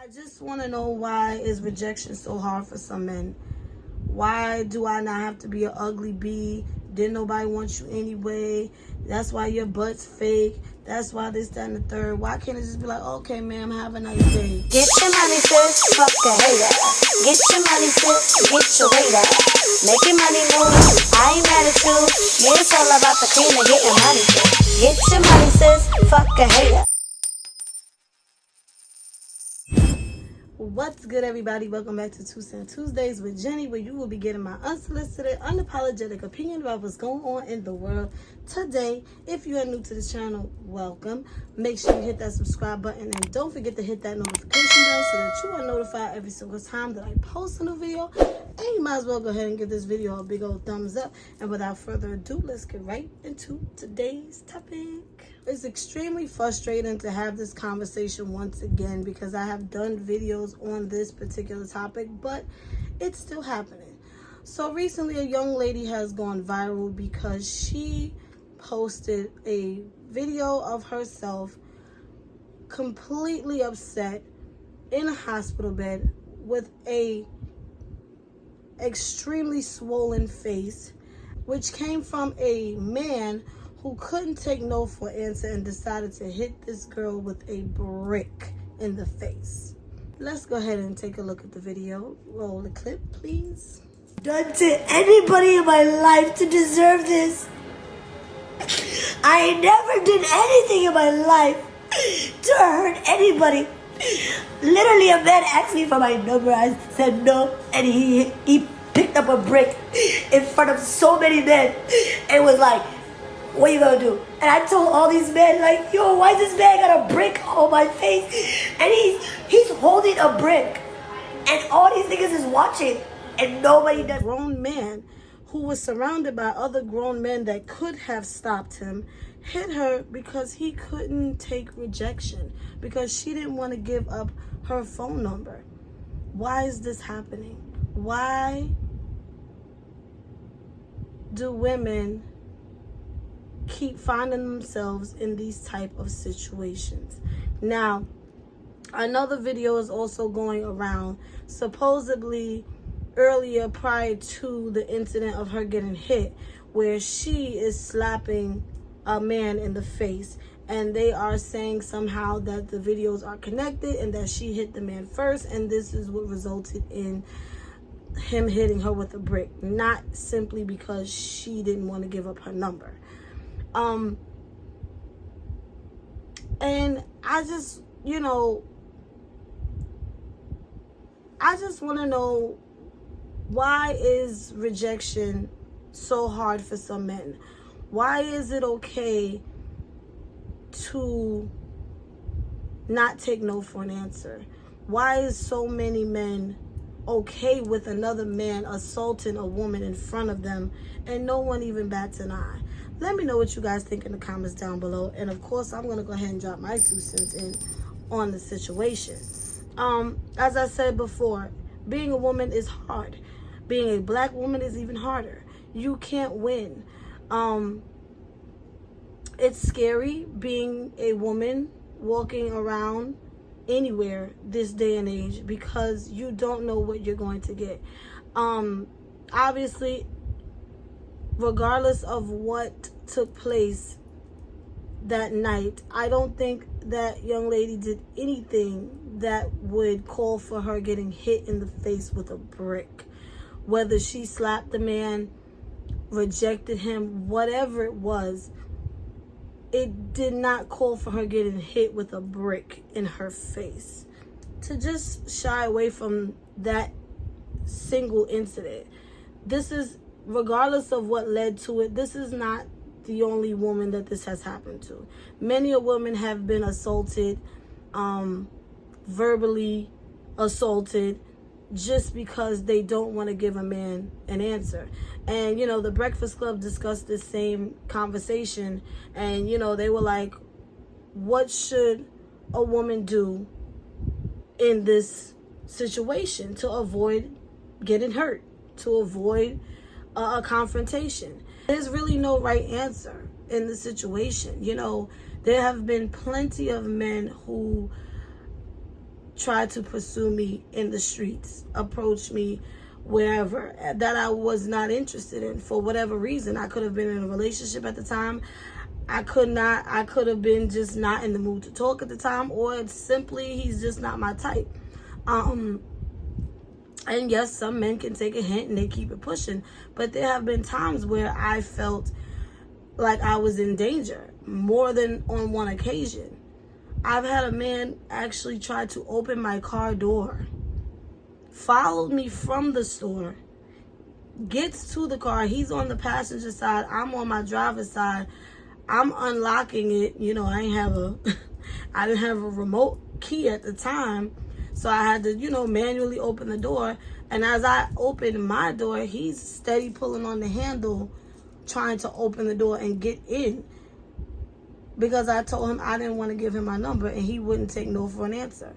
I just want to know, why is rejection so hard for some men? Why do I not have to be an ugly bee? Didn't nobody want you anyway? That's why your butt's fake. That's why this, that, and the third. Why can't it just be like, okay, ma'am, have a nice day? Get your money, sis, fuck a hater. Get your money, sis, get your weight up. Make your money move, I ain't mad at you. Yeah, it's all about the cream and getting money, sis. Get your money, sis, fuck a hater. What's good, everybody? Welcome back to 2 Cent Tuesdays with Jenny, where you will be getting my unsolicited, unapologetic opinion about what's going on in the world today. If you are new to this channel, welcome. Make sure you hit that subscribe button and don't forget to hit that notification bell so that you are notified every single time that I post a new video. And you might as well go ahead and give this video a big old thumbs up. And without further ado, let's get right into today's topic. It's extremely frustrating to have this conversation once again because I have done videos on this particular topic, but it's still happening. So recently a young lady has gone viral because she posted a video of herself completely upset in a hospital bed with a extremely swollen face, which came from a man who couldn't take no for an answer and decided to hit this girl with a brick in the face. Let's go ahead and take a look at the video. Roll the clip, please. Done to anybody in my life to deserve this. I never did anything in my life to hurt anybody. Literally, a man asked me for my number. I said no, and he picked up a brick in front of so many men and was like, "What you gonna do?" And I told all these men, like, "Yo, why this man got a brick on my face?" And he's holding a brick, and all these niggas is watching, and nobody does. Grown man who was surrounded by other grown men that could have stopped him hit her because he couldn't take rejection, because she didn't want to give up her phone number. Why is this happening? Why do women keep finding themselves in these type of situations? Now, another video is also going around, supposedly earlier prior to the incident of her getting hit, where she is slapping a man in the face, and they are saying somehow that the videos are connected and that she hit the man first, and this is what resulted in him hitting her with a brick, not simply because she didn't want to give up her number. And I just, I just want to know, why is rejection so hard for some men? Why is it okay to not take no for an answer? Why is so many men okay with another man assaulting a woman in front of them and no one even bats an eye? Let me know what you guys think in the comments down below. And of course, I'm going to go ahead and drop my 2 cents in on the situation. As I said before, being a woman is hard. Being a black woman is even harder. You can't win. It's scary being a woman walking around anywhere this day and age because you don't know what you're going to get. Obviously, regardless of what took place that night, I don't think that young lady did anything that would call for her getting hit in the face with a brick. Whether she slapped the man, rejected him, whatever it was, it did not call for her getting hit with a brick in her face. To just shy away from that single incident, this is, regardless of what led to it, this is not the only woman that this has happened to. Many a women have been assaulted, verbally assaulted, just because they don't want to give a man an answer. And the Breakfast Club discussed this same conversation, and they were like, what should a woman do in this situation to avoid getting hurt, to avoid a confrontation? There's really no right answer in the situation. There have been plenty of men who try to pursue me in the streets, approach me wherever that I was not interested in for whatever reason. I could have been in a relationship at the time. I could have been just not in the mood to talk at the time, or it's simply he's just not my type. And yes, some men can take a hint and they keep it pushing, but there have been times where I felt like I was in danger, more than on one occasion. I've had a man actually try to open my car door, followed me from the store, gets to the car. He's on the passenger side. I'm on my driver's side. I'm unlocking it. You know, I didn't have a remote key at the time. So I had to, manually open the door. And as I opened my door, he's steady pulling on the handle, trying to open the door and get in. Because I told him I didn't want to give him my number, and he wouldn't take no for an answer.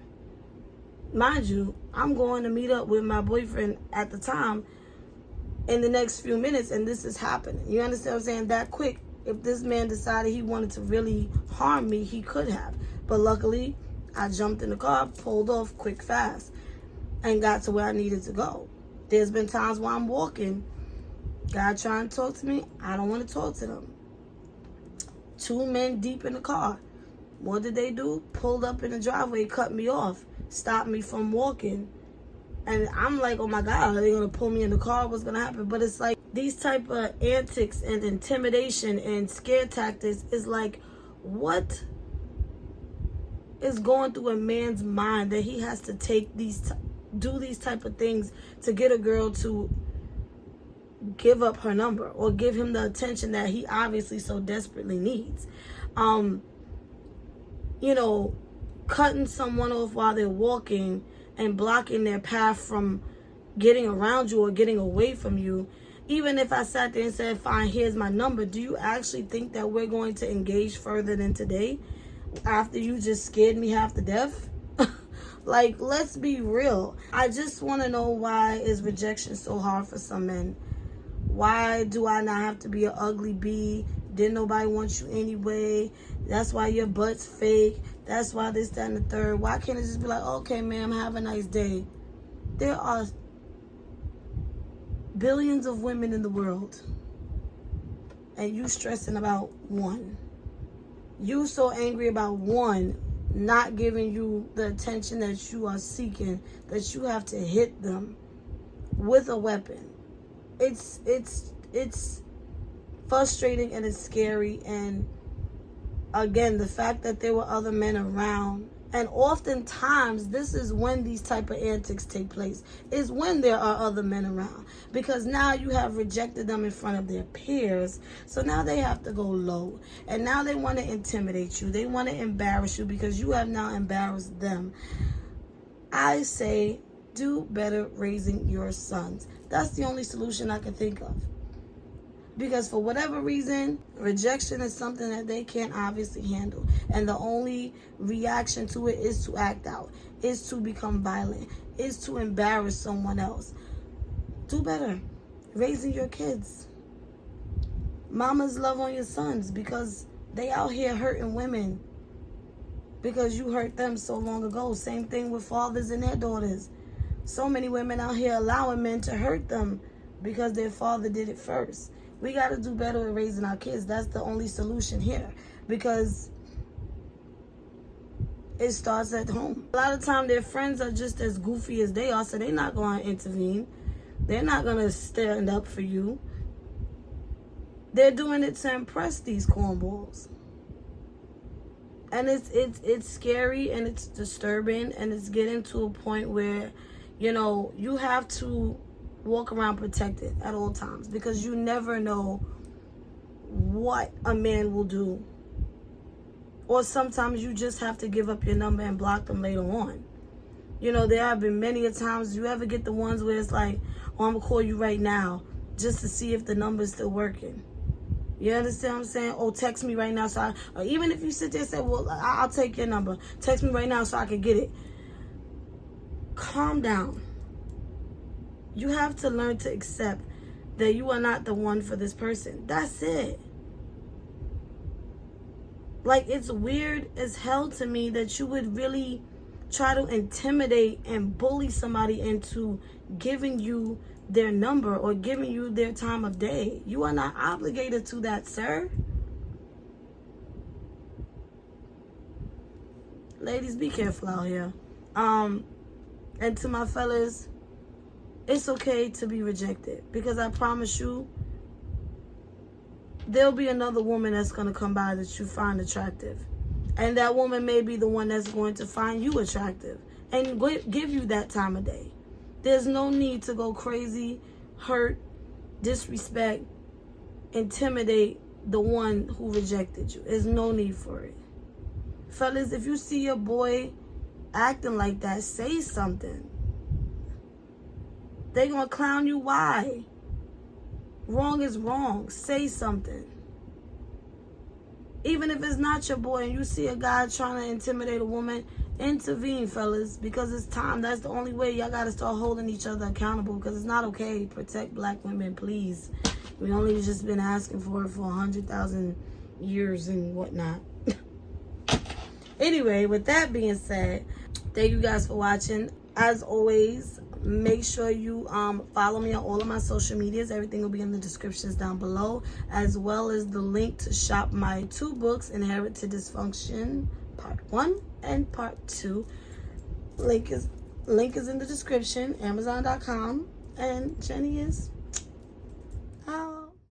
Mind you, I'm going to meet up with my boyfriend at the time in the next few minutes, and this is happening. You understand what I'm saying? That quick. If this man decided he wanted to really harm me, he could have. But luckily, I jumped in the car, pulled off quick, fast, and got to where I needed to go. There's been times where I'm walking, guy trying to talk to me, I don't want to talk to them. 2 men deep in the car. What did they do? Pulled up in the driveway, cut me off, stopped me from walking. And I'm like, oh my God, are they going to pull me in the car? What's going to happen? But it's like these type of antics and intimidation and scare tactics is like, what is going through a man's mind that he has to take do these type of things to get a girl to give up her number or give him the attention that he obviously so desperately needs. Cutting someone off while they're walking and blocking their path from getting around you or getting away from you. Even if I sat there and said, fine, here's my number, do you actually think that we're going to engage further than today after you just scared me half to death? Like, let's be real. I just want to know, why is rejection so hard for some men? Why do I not have to be an ugly bee? Didn't nobody want you anyway? That's why your butt's fake. That's why this, that, and the third. Why can't it just be like, okay, ma'am, have a nice day? There are billions of women in the world, and you stressing about one. You so angry about one not giving you the attention that you are seeking that you have to hit them with a weapon. It's frustrating and it's scary. And again, the fact that there were other men around, and oftentimes this is when these type of antics take place, is when there are other men around, because now you have rejected them in front of their peers, so now they have to go low, and now they want to intimidate you, they want to embarrass you because you have now embarrassed them. I say, do better raising your sons. That's the only solution I can think of. Because for whatever reason, rejection is something that they can't obviously handle. And the only reaction to it is to act out, is to become violent, is to embarrass someone else. Do better raising your kids. Mamas, love on your sons, because they out here hurting women because you hurt them so long ago. Same thing with fathers and their daughters. So many women out here allowing men to hurt them because their father did it first. We got to do better at raising our kids. That's the only solution here, because it starts at home. A lot of time their friends are just as goofy as they are, so they're not going to intervene. They're not going to stand up for you. They're doing it to impress these cornballs. And it's scary, and it's disturbing, and it's getting to a point where, you have to walk around protected at all times, because you never know what a man will do. Or sometimes you just have to give up your number and block them later on. There have been many a times. You ever get the ones where it's like, oh, I'm gonna call you right now just to see if the number's still working? You understand what I'm saying? Oh, text me right now, or even if you sit there and say, well, I'll take your number, text me right now so I can get it. Calm down. You have to learn to accept that you are not the one for this person. That's it. Like, it's weird as hell to me that you would really try to intimidate and bully somebody into giving you their number or giving you their time of day. You are not obligated to that, sir. Ladies, be careful out here. And to my fellas, it's okay to be rejected, because I promise you, there'll be another woman that's going to come by that you find attractive. And that woman may be the one that's going to find you attractive and give you that time of day. There's no need to go crazy, hurt, disrespect, intimidate the one who rejected you. There's no need for it. Fellas, if you see your boy acting like that, say something. They gonna clown you. Why? Wrong is wrong. Say something. Even if it's not your boy and you see a guy trying to intimidate a woman, intervene, fellas, because it's time. That's the only way. Y'all gotta start holding each other accountable, because it's not okay. Protect black women, please. We only just been asking for it for 100,000 years and whatnot. Anyway, with that being said, thank you guys for watching. As always, make sure you follow me on all of my social medias. Everything will be in the descriptions down below, as well as the link to shop my 2 books, Inherited Dysfunction Part 1 and Part 2. Link is in the description, Amazon.com, and Jenny is